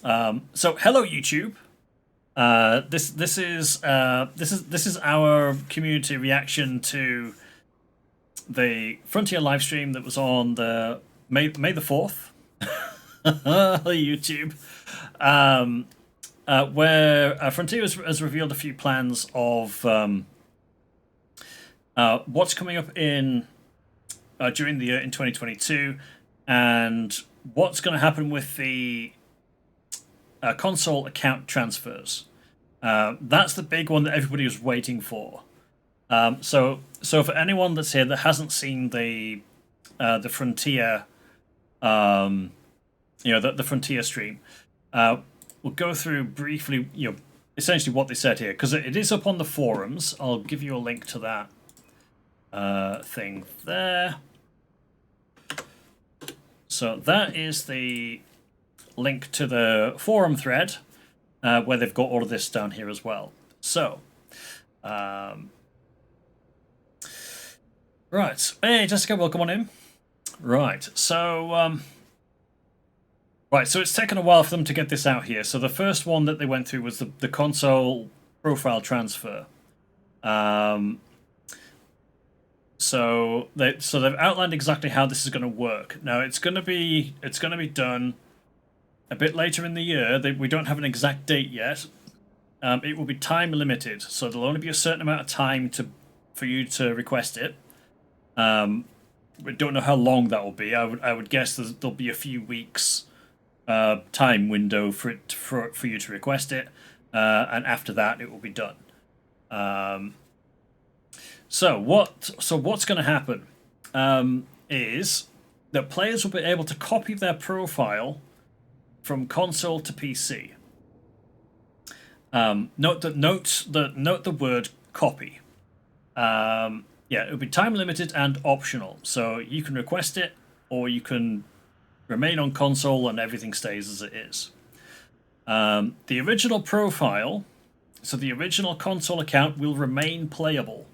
So hello YouTube. This is our community reaction to the Frontier live stream that was on the May the 4th. YouTube, where Frontier has revealed a few plans of what's coming up in during the year in 2022, and what's going to happen with the console account transfers. That's the big one that everybody was waiting for. So for anyone that's here that hasn't seen the Frontier, the Frontier stream, we'll go through briefly, essentially what they said here, because it is up on the forums. I'll give you a link to that thing there. So that is the link to the forum thread, where they've got all of this down here as well. So, right. Hey, Jessica, welcome on in. Right. So, so it's taken a while for them to get this out here. So the first one that they went through was the console profile transfer. So they've outlined exactly how this is going to work. Now it's going to be done a bit later in the year. We don't have an exact date yet. It will be time limited, so there'll only be a certain amount of time for you to request it. We don't know how long that will be. I would guess there'll be a few weeks time window for you to request it, and after that it will be done. So what's going to happen is that players will be able to copy their profile from console to PC. Note the word copy. It'll be time limited and optional, so you can request it or you can remain on console and everything stays as it is. The original profile, so the original console account, will remain playable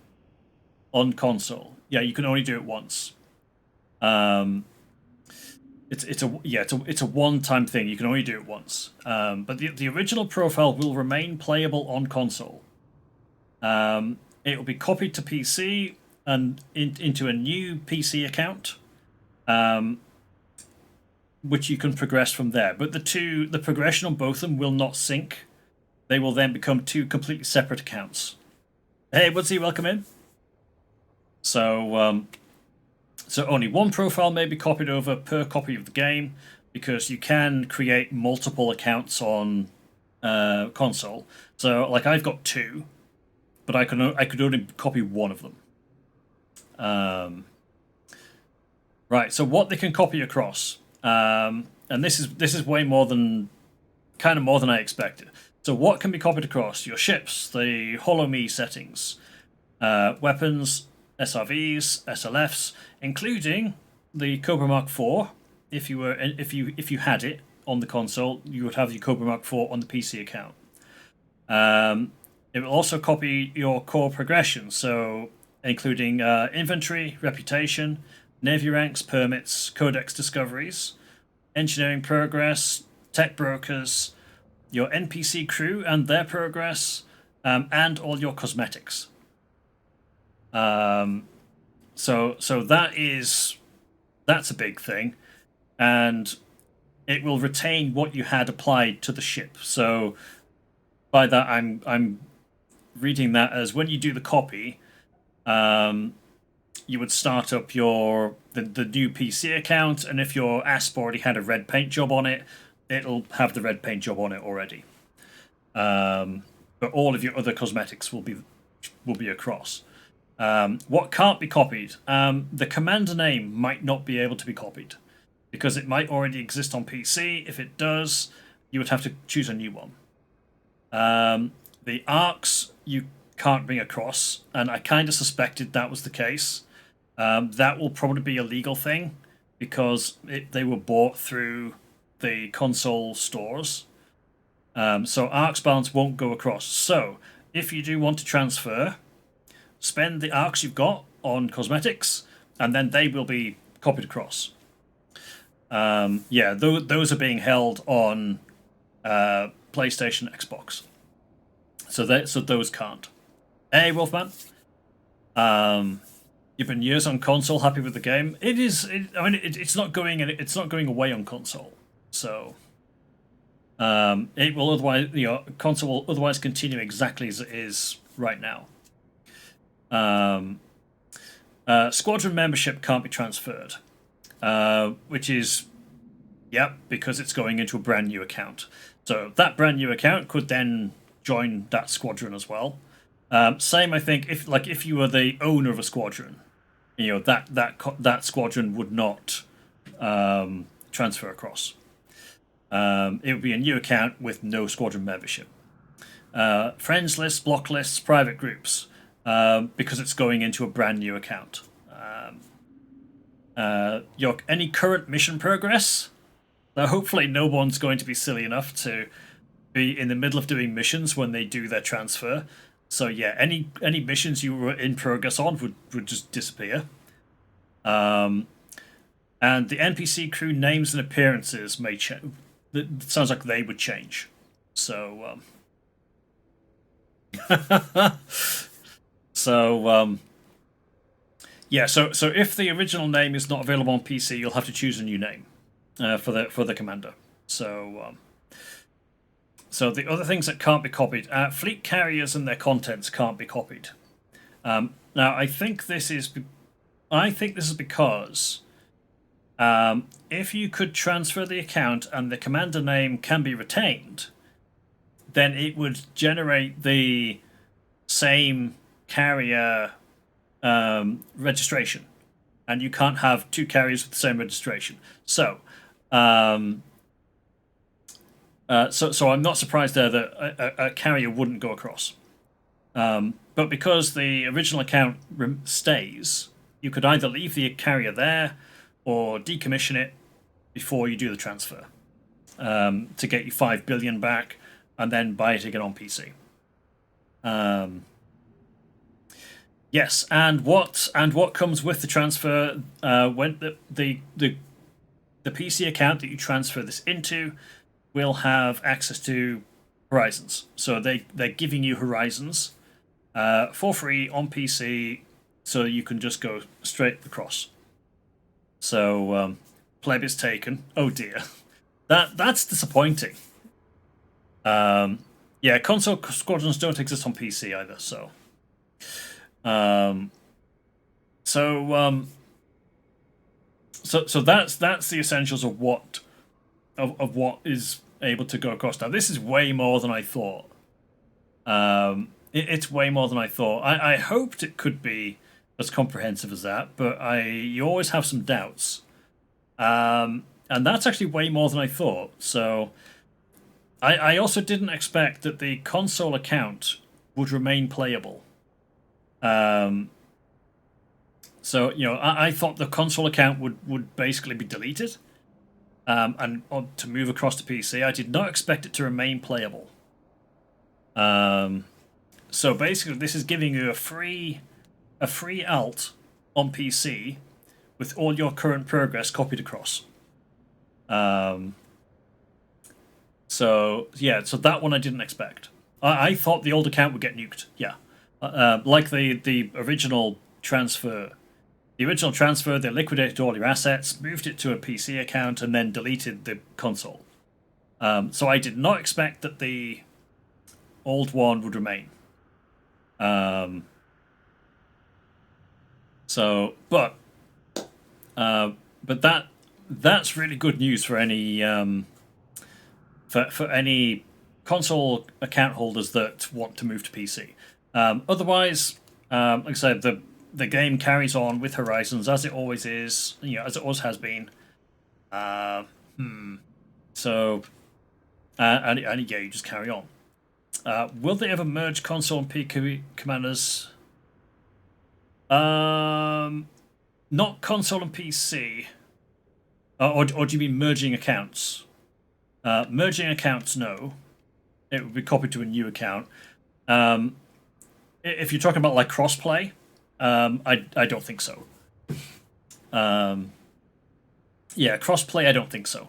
on console. Yeah, you can only do it once. It's a one-time thing. You can only do it once. But the original profile will remain playable on console. It will be copied to PC and into a new PC account, which you can progress from there. But the progression on both of them will not sync. They will then become two completely separate accounts. Hey, Woodsy, welcome in. So only one profile may be copied over per copy of the game, because you can create multiple accounts on console. So, like, I've got two, but I could only copy one of them. Right. So what they can copy across, and this is way more than I expected. So what can be copied across? Your ships, the HoloMe settings, weapons, SRVs, SLFs, including the Cobra Mark IV. If you had it on the console, you would have the Cobra Mark IV on the PC account. It will also copy your core progression, so including inventory, reputation, navy ranks, permits, codex discoveries, engineering progress, tech brokers, your NPC crew and their progress, and all your cosmetics. So that's a big thing, and it will retain what you had applied to the ship. So by that I'm reading that as when you do the copy, you would start up the new PC account, and if your ASP already had a red paint job on it, it'll have the red paint job on it already. But all of your other cosmetics will be across. What can't be copied? The commander name might not be able to be copied, because it might already exist on PC. If it does, you would have to choose a new one. The arcs you can't bring across, and I kind of suspected that was the case. That will probably be a legal thing, because they were bought through the console stores. So arcs balance won't go across. So if you do want to transfer, spend the arcs you've got on cosmetics, and then they will be copied across. Those are being held on PlayStation, Xbox. So those can't. Hey, Wolfman. You've been years on console, happy with the game. It is. It's not going. It's not going away on console. So, it will otherwise. Console will otherwise continue exactly as it is right now. Squadron membership can't be transferred, which is, because it's going into a brand new account. So that brand new account could then join that squadron as well. Same, I think, if you were the owner of a squadron, that squadron would not transfer across. It would be a new account with no squadron membership. Friends lists, block lists, private groups, because it's going into a brand new account. Any current mission progress. Now, hopefully, no one's going to be silly enough to be in the middle of doing missions when they do their transfer. So any missions you were in progress on would just disappear. And the NPC crew names and appearances may change. It sounds like they would change. So so if the original name is not available on PC, you'll have to choose a new name for the commander. So the other things that can't be copied, fleet carriers and their contents can't be copied. Now I think this is because if you could transfer the account and the commander name can be retained, then it would generate the same carrier registration, and you can't have two carriers with the same registration. So I'm not surprised there that a carrier wouldn't go across. But because the original account stays, you could either leave the carrier there or decommission it before you do the transfer to get you 5 billion back, and then buy it again on PC. Yes, and what comes with the transfer when the PC account that you transfer this into will have access to Horizons. So they're giving you Horizons for free on PC, so you can just go straight across. So pleb is taken. Oh dear, that's disappointing. Console squadrons don't exist on PC either. So that's the essentials of what is able to go across. Now this is way more than I thought. It's way more than I thought. I hoped it could be as comprehensive as that, but you always have some doubts. And that's actually way more than I thought. So I also didn't expect that the console account would remain playable. I thought the console account would basically be deleted, and to move across to PC. I did not expect it to remain playable. So basically, this is giving you a free alt on PC with all your current progress copied across. So that one I didn't expect. I thought the old account would get nuked. Yeah. Like the original transfer. The original transfer, they liquidated all your assets, moved it to a PC account, and then deleted the console. So I did not expect that the old one would remain. But that's really good news for any for any console account holders that want to move to PC. Otherwise, like I said, the game carries on with Horizons as it always is, as it always has been. So, and you just carry on. Will they ever merge console and PC commanders? Not console and PC. Or do you mean merging accounts? Merging accounts, no. It would be copied to a new account. If you're talking about like crossplay, I don't think so. Crossplay, I don't think so.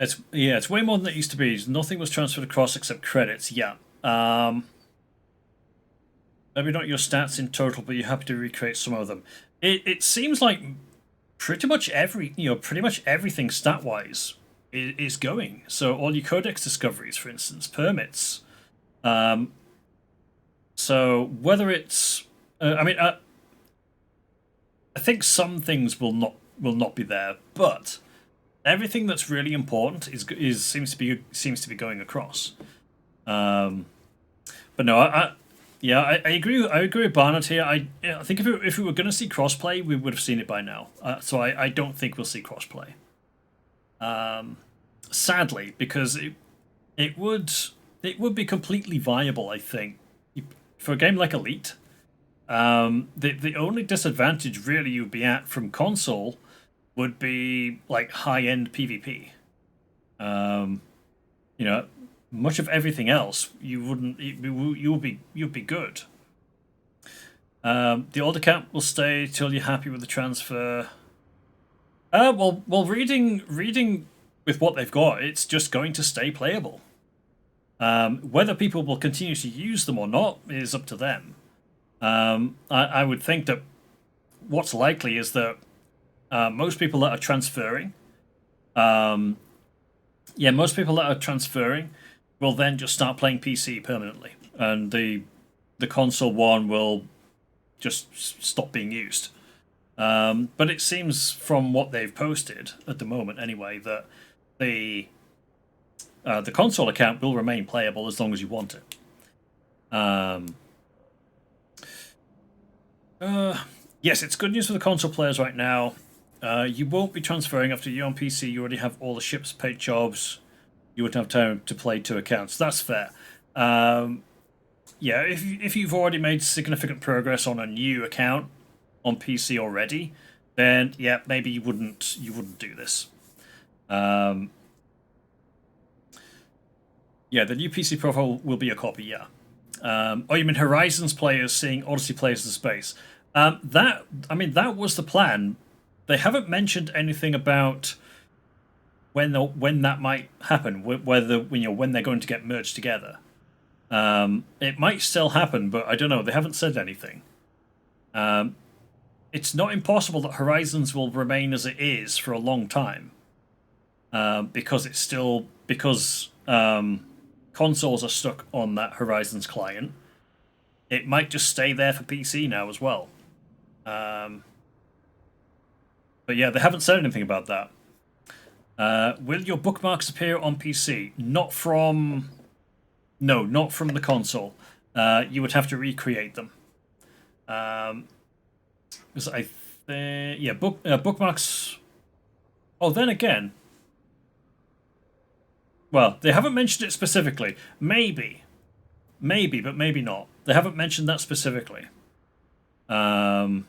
It's way more than it used to be. Nothing was transferred across except credits. Yeah. Maybe not your stats in total, but you're happy to recreate some of them. It seems like pretty much everything stat wise is going. So all your codex discoveries, for instance, permits. So whether it's, I think some things will not be there, but everything that's really important is seems to be going across. But no, I agree. I agree with Barnett here. I think if we were going to see crossplay, we would have seen it by now. So I don't think we'll see crossplay. Sadly, because it would be completely viable. I think for a game like Elite, the only disadvantage really you'd be at from console would be like high end PvP. You know, much of everything else you wouldn't. You'd be good. The old account will stay till you're happy with the transfer. Well, reading with what they've got, it's just going to stay playable. Whether people will continue to use them or not is up to them. I would think that what's likely is that most people that are transferring, most people that are transferring will then just start playing PC permanently, and the console one will just stop being used. But it seems from what they've posted at the moment, anyway, that the console account will remain playable as long as you want it. Yes, it's good news for the console players right now. You won't be transferring after you're on PC. You already have all the ships, paid jobs. You wouldn't have time to play two accounts. That's fair. If you've already made significant progress on a new account on PC already, then yeah, maybe you wouldn't do this. The new PC profile will be a copy. Yeah. You mean Horizons players seeing Odyssey players in space? That was the plan. They haven't mentioned anything about when that might happen. When they're going to get merged together. It might still happen, but I don't know. They haven't said anything. It's not impossible that Horizons will remain as it is for a long time. Because consoles are stuck on that Horizons client. It might just stay there for PC now as well. But yeah, they haven't said anything about that. Will your bookmarks appear on PC? Not from the console. You would have to recreate them. Because I think bookmarks. Oh, then again. Well, they haven't mentioned it specifically. Maybe, but maybe not. They haven't mentioned that specifically. But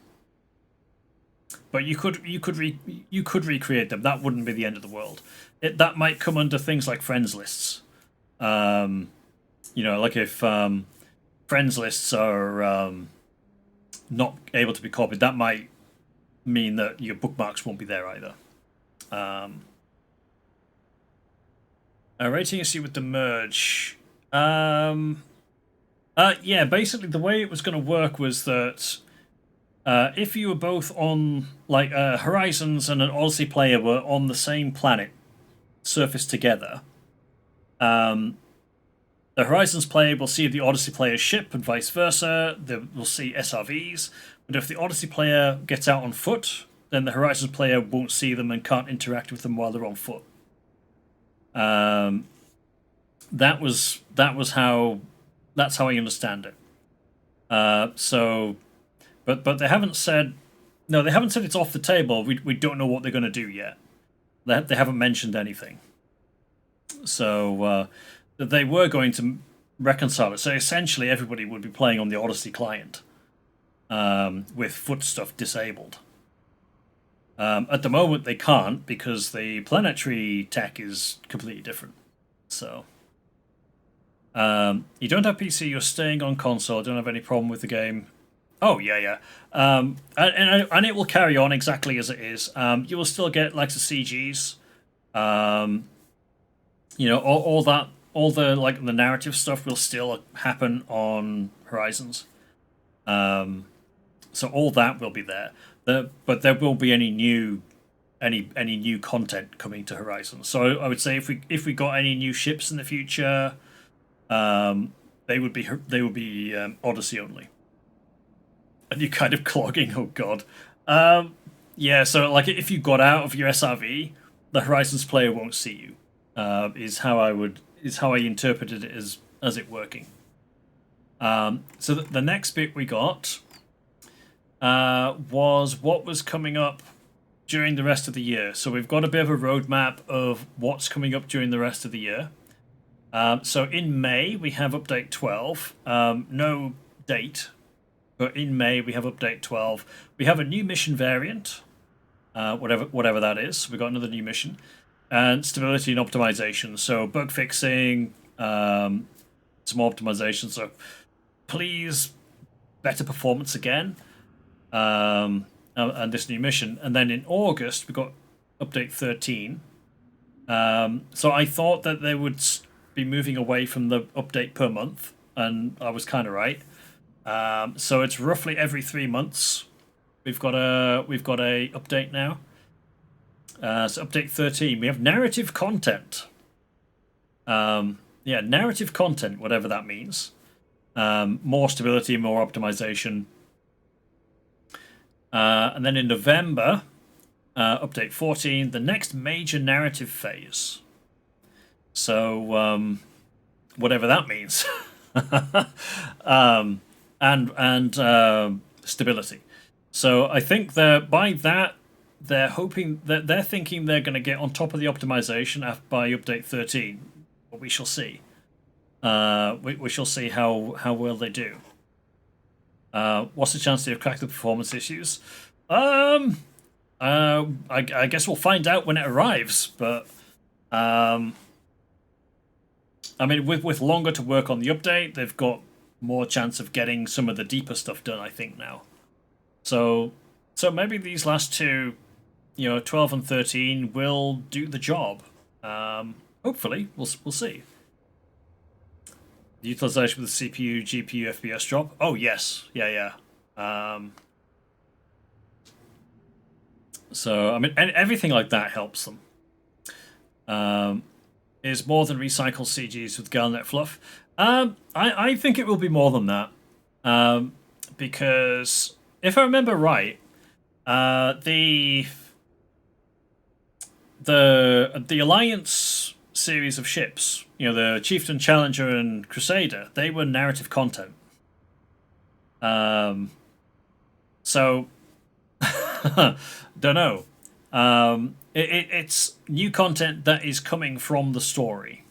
you could recreate them. That wouldn't be the end of the world. That might come under things like friends lists. Like if friends lists are not able to be copied, that might mean that your bookmarks won't be there either. Rating issue with the merge. Basically the way it was going to work was that if you were both on, like, Horizons and an Odyssey player were on the same planet, surface together, the Horizons player will see the Odyssey player's ship and vice versa. They will see SRVs. But if the Odyssey player gets out on foot, then the Horizons player won't see them and can't interact with them while they're on foot. That's how I understand it. But they haven't said. No, they haven't said it's off the table. We don't know what they're going to do yet. They haven't mentioned anything. So they were going to reconcile it. So essentially, everybody would be playing on the Odyssey client, with foot stuff disabled. At the moment, they can't because the planetary tech is completely different. So you don't have PC. You're staying on console. Don't have any problem with the game. Oh yeah. And it will carry on exactly as it is. You will still get likes of CGs. all that, all the like the narrative stuff will still happen on Horizons. So all that will be there. But there will be any new content coming to Horizon. So I would say if we got any new ships in the future, they would be Odyssey only. And you're kind of clogging. Oh God. Yeah. So like if you got out of your SRV, the Horizons player won't see you. Is how I interpreted it as it working. So the next bit we got was what was coming up during the rest of the year. So we've got a bit of a roadmap of what's coming up during the rest of the year. So in May we have update 12. No date, but in May we have update 12. We have a new mission variant, whatever that is. We got another new mission, and stability and optimization. So bug fixing, some more optimization. So please, better performance again. And this new mission. And then in August, we got update 13. So I thought that they would be moving away from the update per month, and I was kind of right. So it's roughly every 3 months. We've got a update now. So update 13. We have narrative content. Yeah, narrative content, whatever that means. More stability, more optimization. And then in November, update 14, the next major narrative phase. So, whatever that means. and stability. So I think that by that, they're hoping that they're thinking they're going to get on top of the optimization by update 13. But we shall see. We shall see how well they do. What's the chance they've cracked the performance issues? I guess we'll find out when it arrives. But I mean, with longer to work on the update, they've got more chance of getting some of the deeper stuff done, I think, now. So maybe these last two, 12 and 13, will do the job. Hopefully, we'll see. The utilization with the CPU, GPU, FPS drop. Oh yes, yeah. So I mean, everything like that helps them. Is more than recycle CGs with Galnet fluff. I think it will be more than that. Because if I remember right, the Alliance series of ships, the Chieftain, Challenger, and Crusader, they were narrative content. So don't know. It's new content that is coming from the story.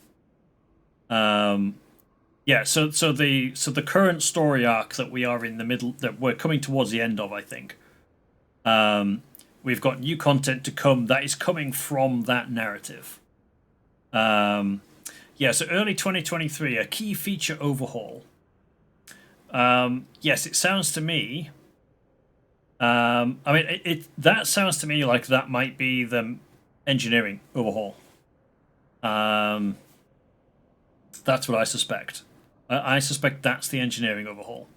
Yeah. So the current story arc that we are in the middle, that we're coming towards the end of, I think. We've got new content to come that is coming from that narrative. Yeah, so early 2023, a key feature overhaul. Yes, it sounds to me. I mean, that sounds to me like that might be the engineering overhaul. That's what I suspect. I suspect that's the engineering overhaul.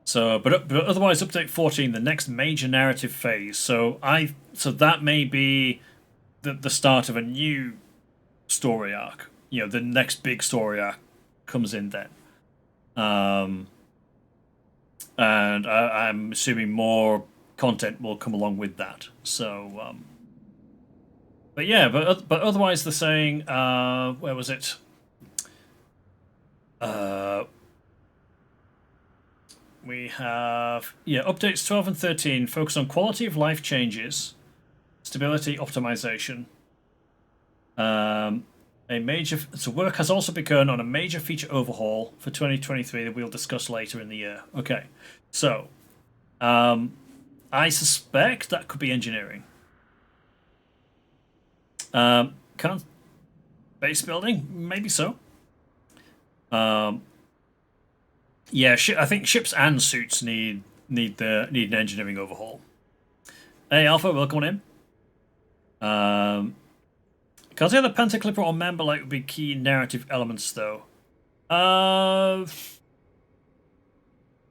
So, but otherwise, update 14, the next major narrative phase. So that may be the start of a new story arc. The next big story arc comes in then. And I'm assuming more content will come along with that. So, but yeah, but otherwise they're saying, where was it? We have updates 12 and 13 focus on quality of life changes, stability optimization. So work has also begun on a major feature overhaul for 2023 that we'll discuss later in the year. Okay, so I suspect that could be engineering. Can't base building, maybe so. Yeah, I think ships and suits need an engineering overhaul. Hey Alpha, welcome on in. Can't say the Panther Clipper or Member Light would be key narrative elements, though.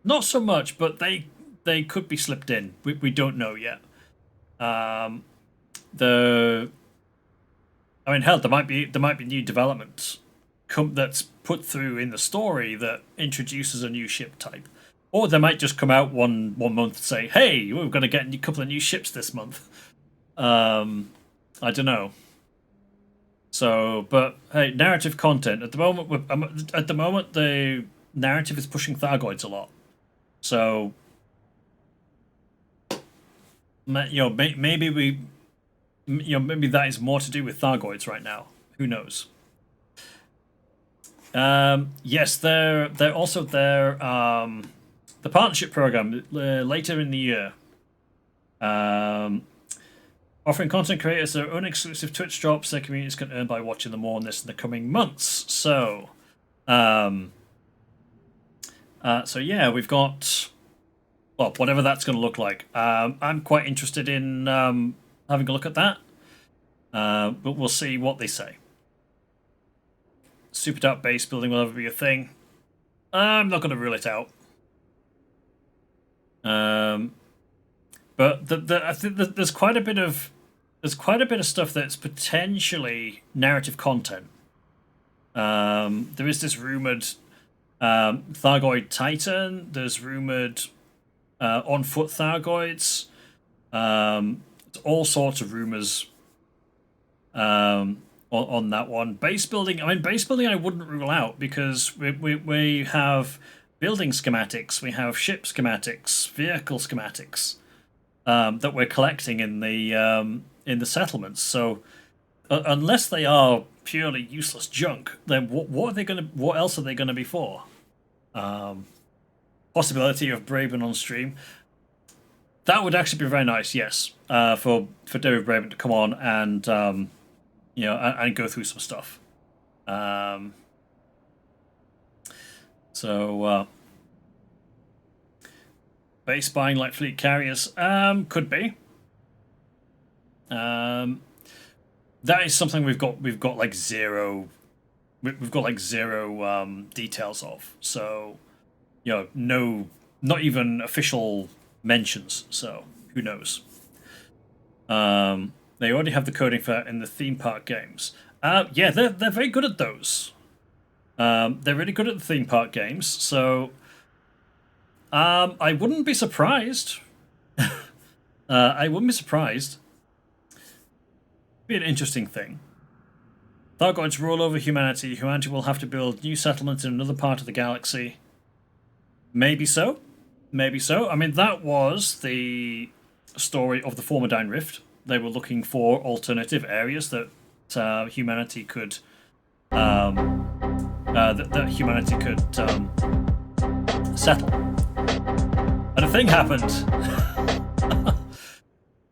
Not so much, but they could be slipped in. We don't know yet. I mean, hell, there might be new developments that's put through in the story that introduces a new ship type, or they might just come out one month and say, "Hey, we're going to get a couple of new ships this month." I don't know. So, but hey, narrative content at the moment. At the moment, the narrative is pushing Thargoids a lot. So, maybe maybe that is more to do with Thargoids right now. Who knows? Yes, they're also there. The partnership program later in the year. Offering content creators their own exclusive Twitch drops their communities can earn by watching them more on this in the coming months. So, so yeah, we've got, well, whatever that's going to look like. I'm quite interested in having a look at that, but we'll see what they say. Super dark base building will ever be a thing. I'm not going to rule it out. But I think there's quite a bit of stuff that's potentially narrative content. There is this rumored Thargoid Titan. There's rumored on foot Thargoids. All sorts of rumors on that one. Base building. I mean, base building I wouldn't rule out because we have building schematics, we have ship schematics, vehicle schematics that we're collecting in the settlements. So unless they are purely useless junk, then what else are they gonna be for? Possibility of Braben on stream. That would actually be very nice, yes. For David Braben to come on and and go through some stuff. So base buying like fleet carriers could be. That is something we've got like zero. We've got like zero details of. So no, not even official mentions. So who knows? They already have the coding for in the theme park games. Yeah, they're very good at those. They're really good at the theme park games, so I wouldn't be surprised. I wouldn't be surprised. Be an interesting thing. Thargoids rule over humanity. Humanity will have to build new settlements in another part of the galaxy. Maybe so. Maybe so. I mean, that was the story of the Formidine Rift. They were looking for alternative areas that humanity could that humanity could settle. And a thing happened.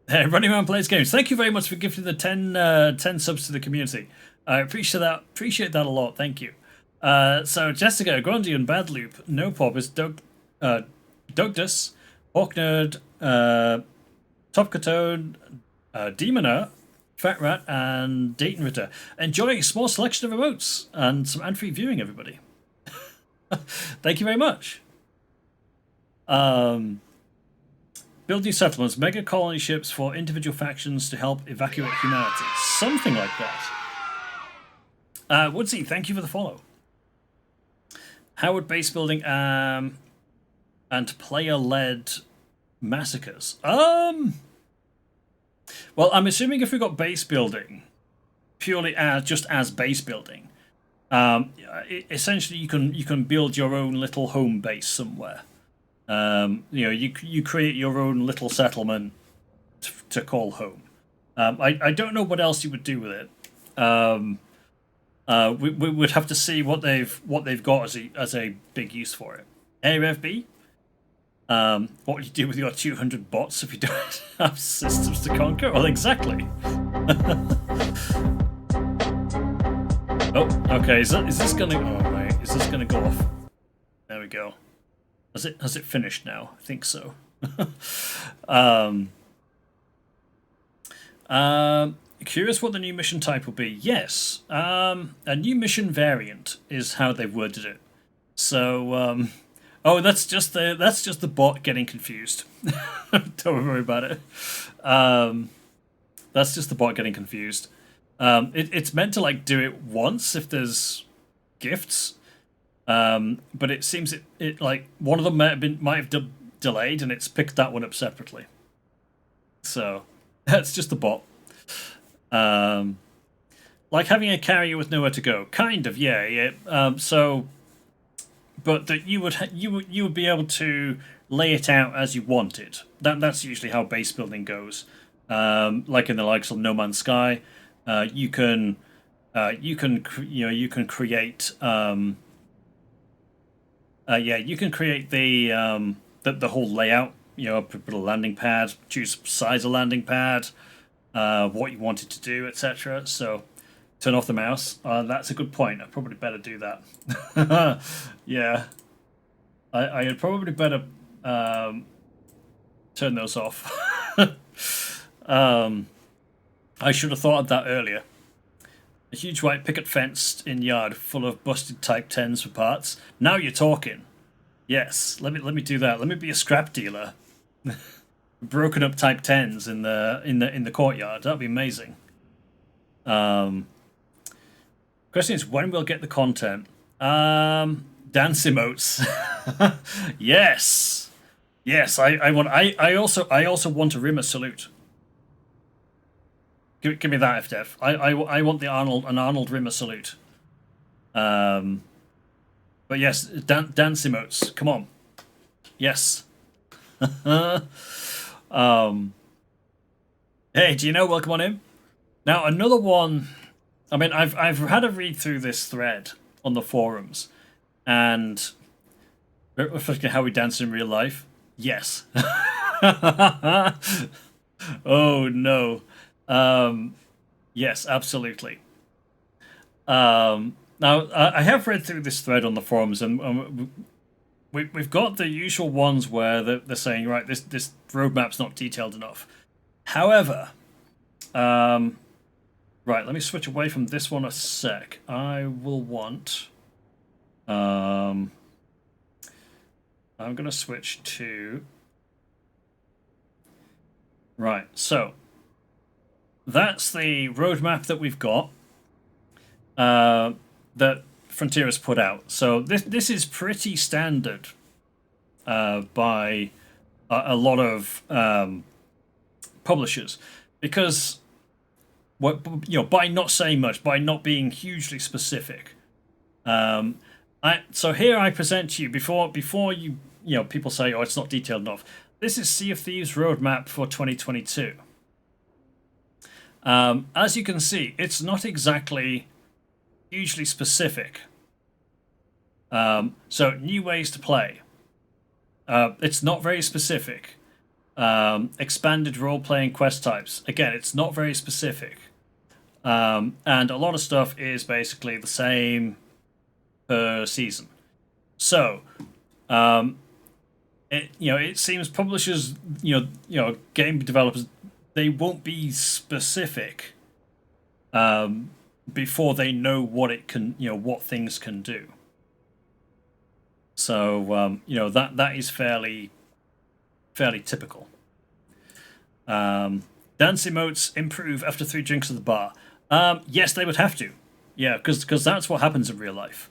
Hey, Running Around Plays Games. Thank you very much for gifting the 10 subs to the community. I appreciate that. Appreciate that a lot. Thank you. So Jessica, Grondian, Bad Loop, No Pop is Dugdus, Hawk Nerd, Top Catone, Demoner, Fat Rat, and Dayton Ritter. Enjoy a small selection of emotes and some ad-free viewing, everybody. Thank you very much. Build new settlements, mega colony ships for individual factions to help evacuate humanity. Something like that. Woodsy, thank you for the follow. Howard base building and player-led massacres. Well, I'm assuming if we've got base building, purely just as base building, essentially you can build your own little home base somewhere. You create your own little settlement to call home. I don't know what else you would do with it. We would have to see what they've got as a big use for it. Hey, RevB. What would you do with your 200 bots if you don't have systems to conquer? Well, exactly. Oh, okay. Is this gonna? Oh mate, is this gonna go off? There we go. Has it finished now? I think so. curious what the new mission type will be. Yes, a new mission variant is how they've worded it. So, oh, that's just the bot getting confused. Don't worry about it. That's just the bot getting confused. It's meant to like do it once if there's gifts, but it seems it like one of them might have delayed, and it's picked that one up separately. So that's just the bot. Like having a carrier with nowhere to go, kind of, yeah. So, but that you would be able to lay it out as you want it. That's usually how base building goes. Like in the likes of No Man's Sky, you can create you can create the whole layout. Put a landing pad, choose size of landing pad, what you want it to do, etc. So turn off the mouse. That's a good point. I probably better do that. Yeah, I had probably better turn those off. I should have thought of that earlier. A huge white picket fence in yard full of busted Type 10s for parts. Now you're talking. Yes, let me do that. Let me be a scrap dealer. Broken up Type 10s in the courtyard. That'd be amazing. Question is when we'll get the content. Dance emotes. Yes. I also want a Rimmer salute. Give me that, FDev. I want an Arnold Rimmer salute. But yes, dance emotes. Come on. Yes. Hey, do you know? Welcome on in. Now another one. I mean, I've had a read through this thread on the forums, and reflecting how we dance in real life. Yes. Oh no. Yes, absolutely. Now, I have read through this thread on the forums, and we've got the usual ones where they're saying, right, this roadmap's not detailed enough. However, right, let me switch away from this one a sec. I will want... I'm going to switch to... Right, so... That's the roadmap that we've got that Frontier has put out. So this is pretty standard by a lot of publishers, because by not saying much, by not being hugely specific. So here I present to you before you people say, oh, it's not detailed enough. This is Sea of Thieves roadmap for 2022. As you can see, it's not exactly hugely specific. So new ways to play. It's not very specific. Expanded role-playing quest types. Again, it's not very specific. And a lot of stuff is basically the same per season. So, it seems publishers, game developers, they won't be specific before they know what it can, what things can do. So that is fairly typical. Dance emotes improve after 3 drinks at the bar. Yes, they would have to. Yeah, because that's what happens in real life.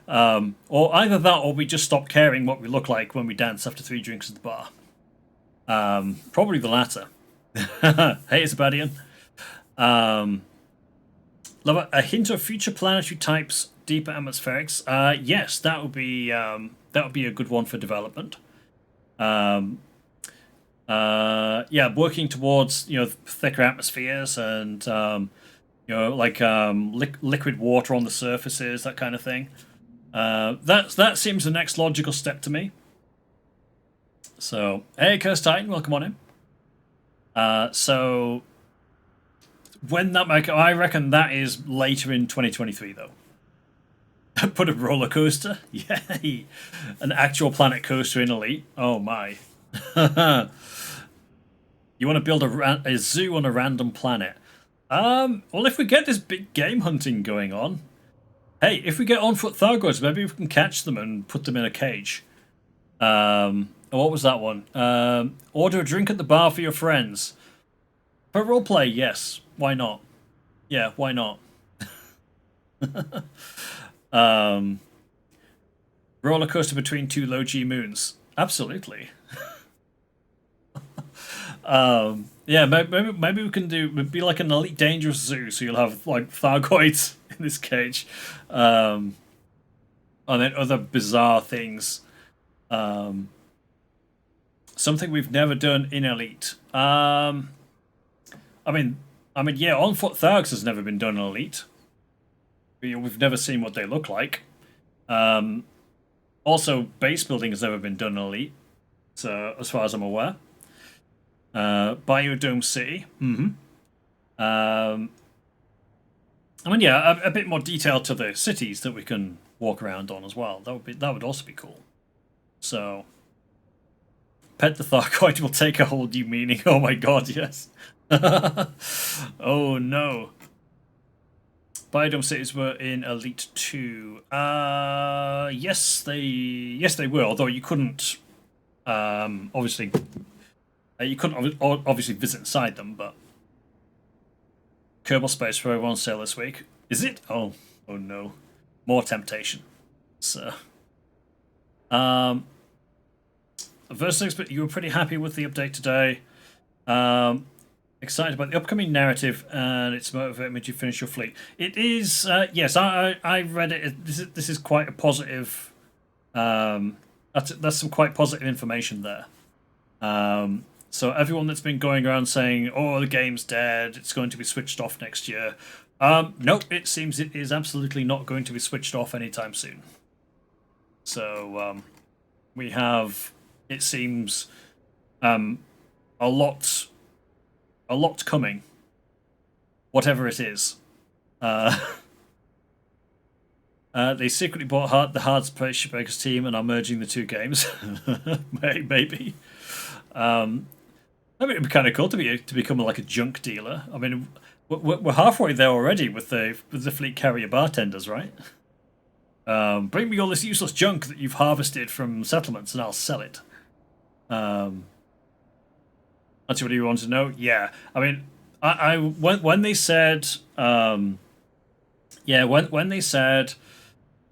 Or either that, or we just stop caring what we look like when we dance after 3 drinks at the bar. Probably the latter. Hey, it's Abadian. Love a hint of future planetary types, deeper atmospherics. Yes, that would be a good one for development. Working towards thicker atmospheres and liquid water on the surfaces, that kind of thing. That seems the next logical step to me. So, hey, Curse Titan, welcome on in. So, when that might, I reckon that is later in 2023, though. Put a roller coaster, yay! An actual planet coaster in Elite. Oh my. You want to build a zoo on a random planet. Well, if we get this big game hunting going on, hey, if we get on-foot Thargoids, maybe we can catch them and put them in a cage. What was that one? Order a drink at the bar for your friends. For roleplay, yes. Why not? Yeah, why not? Roller coaster between two low G moons. Absolutely. Yeah, maybe we can be like an Elite Dangerous zoo, so you'll have like Thargoids in this cage, and then other bizarre things. Something we've never done in Elite. I mean, yeah, on-foot Thargs has never been done in Elite. We've never seen what they look like. Also, base building has never been done in Elite, so as far as I'm aware. Biodome City. I mean, yeah, a bit more detail to the cities that we can walk around on as well. That would also be cool. So, Pet the Thargoid will take a whole new meaning. Oh my god, yes. Oh no. Biodome cities were in Elite 2. Yes, they were. Although you couldn't, obviously, you couldn't obviously visit inside them. But Kerbal Space Forever on sale this week. Is it? Oh no, more temptation. So, Versus, but you were pretty happy with the update today. Excited about the upcoming narrative, and it's motivating me to finish your fleet. It is, yes, I read it. This is quite a positive. That's some quite positive information there. So everyone that's been going around saying, "Oh, the game's dead. It's going to be switched off next year." Nope, it seems it is absolutely not going to be switched off anytime soon. So we have, it seems, a lot coming, whatever it is. They secretly bought the Hard Space Breakers team and are merging the two games. Maybe. I mean, it'd be kind of cool to become like a junk dealer. I mean, we're halfway there already with the fleet carrier bartenders, right? Bring me all this useless junk that you've harvested from settlements, and I'll sell it. That's what you want to know. Yeah, I mean, when they said, when they said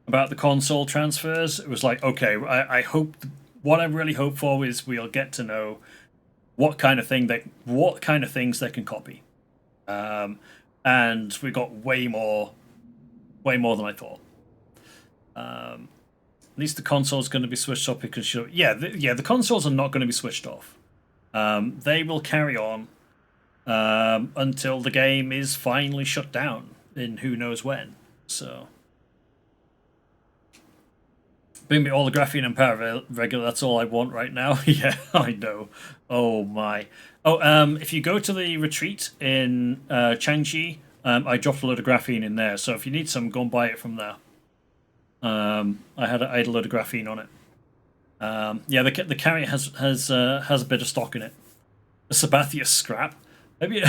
about the console transfers, it was like, okay, I hope, what I really hope for is we'll get to know what kind of things they can copy, and we got way more than I thought. At least the console is going to be switched off because the consoles are not going to be switched off. They will carry on until the game is finally shut down in who knows when. So, bring me all the graphene and power regular. That's all I want right now. Yeah, I know. Oh my. Oh, if you go to the retreat in Changji, I dropped a load of graphene in there. So if you need some, go and buy it from there. I had a load of graphene on it. Yeah, the carrier has a bit of stock in it. A Sabathia scrap. Maybe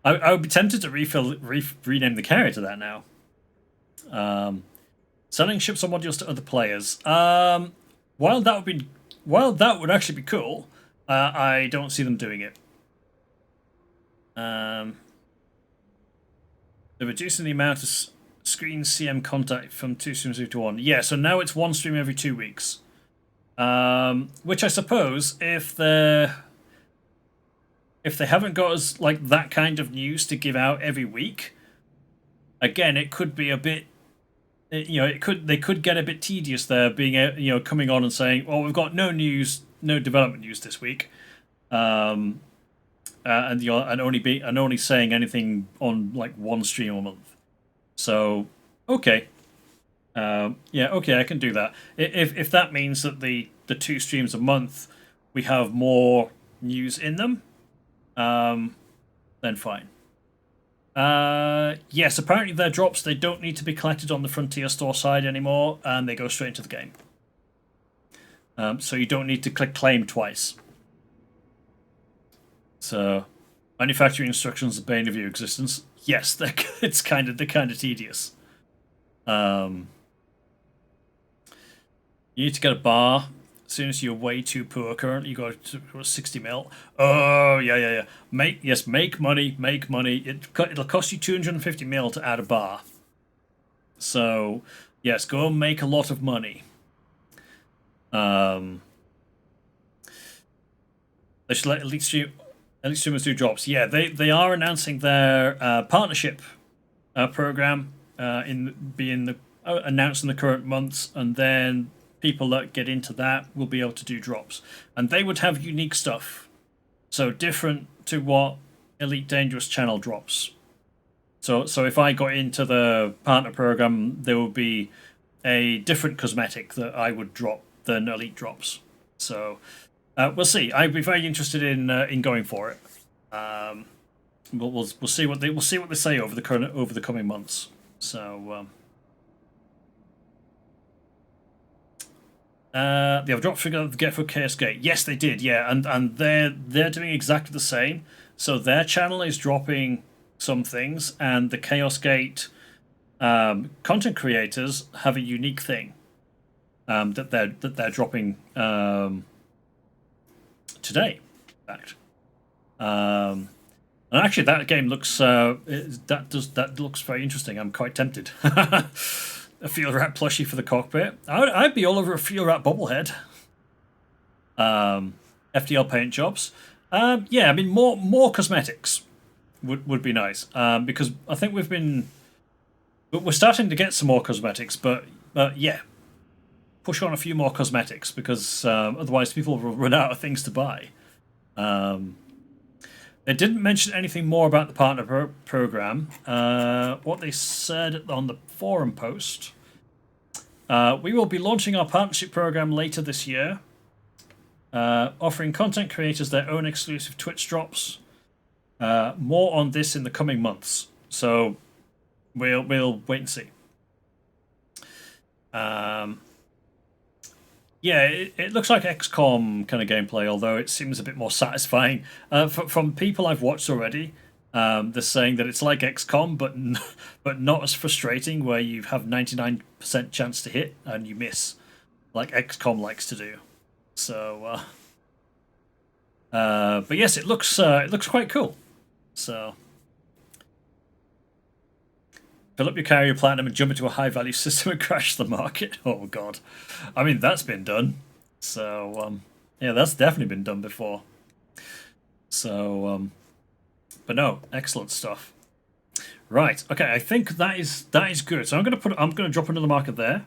I would be tempted to rename the carrier to that now. Selling ships or modules to other players. While that would actually be cool, I don't see them doing it. They're reducing the amount of screen CM contact from 2 streams to 1. Yeah, so now it's 1 stream every 2 weeks. Which I suppose, if they haven't got us like that kind of news to give out every week, again, it could be a bit, they could get a bit tedious there, being coming on and saying, well, we've got no news, no development news this week, and only saying anything on like 1 stream a month. So okay. Yeah, okay, I can do that. If that means that the 2 streams a month we have more news in them, then fine. Yes, apparently their drops, they don't need to be collected on the Frontier store side anymore, and they go straight into the game. So you don't need to click claim twice. So, manufacturing instructions, the bane of your existence. Yes, they're kind of tedious. You need to get a bar. As soon as you're way too poor currently, you got 60 mil. Oh yeah. Make money. It'll cost you 250 mil to add a bar. So yes, go and make a lot of money. They should let at least streamers do drops. Yeah, they are announcing their partnership program announced in the current months, and then people that get into that will be able to do drops, and they would have unique stuff, so different to what Elite Dangerous channel drops. So if I got into the partner program, there would be a different cosmetic that I would drop than Elite drops. So we'll see. I'd be very interested in going for it. We'll see what they say over the coming months. So they have drop figure get for Chaos Gate. Yes, they did. Yeah, and they're doing exactly the same. So their channel is dropping some things, and the Chaos Gate content creators have a unique thing that they're dropping today. In fact, and actually, that game looks that looks very interesting. I'm quite tempted. A Field Rat plushie for the cockpit. I'd be all over a Field Rat bobblehead. FDL paint jobs. Yeah, I mean more cosmetics would be nice, because I think we're starting to get some more cosmetics, but yeah, push on a few more cosmetics, because otherwise people will run out of things to buy. They didn't mention anything more about the partner program. What they said on the forum post: we will be launching our partnership program later this year, offering content creators their own exclusive Twitch drops. More on this in the coming months, so we'll wait and see. Yeah, it looks like XCOM kind of gameplay, although it seems a bit more satisfying. From people I've watched already, they're saying that it's like XCOM, but not as frustrating, where you have 99% chance to hit and you miss, like XCOM likes to do. So, but yes, it looks quite cool. So, fill up your carrier platinum and jump into a high value system and crash the market. Oh god, I mean that's been done. So yeah, that's definitely been done before. So but no, excellent stuff. Right, okay, I think that is good. So I'm gonna drop another marker there,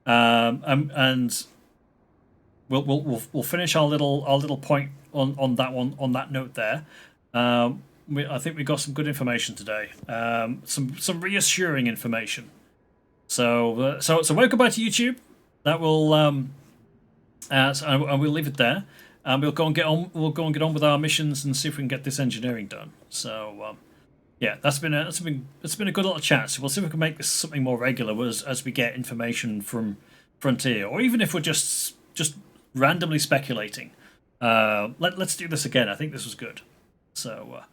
and we'll finish our little point on that one, on that note there. I think we got some good information today. Some reassuring information. So welcome back to YouTube. That will and we'll leave it there. We'll go and get on with our missions and see if we can get this engineering done. So yeah, it's been a good little chat. So we'll see if we can make this something more regular as we get information from Frontier, or even if we're just randomly speculating. Let's do this again. I think this was good. So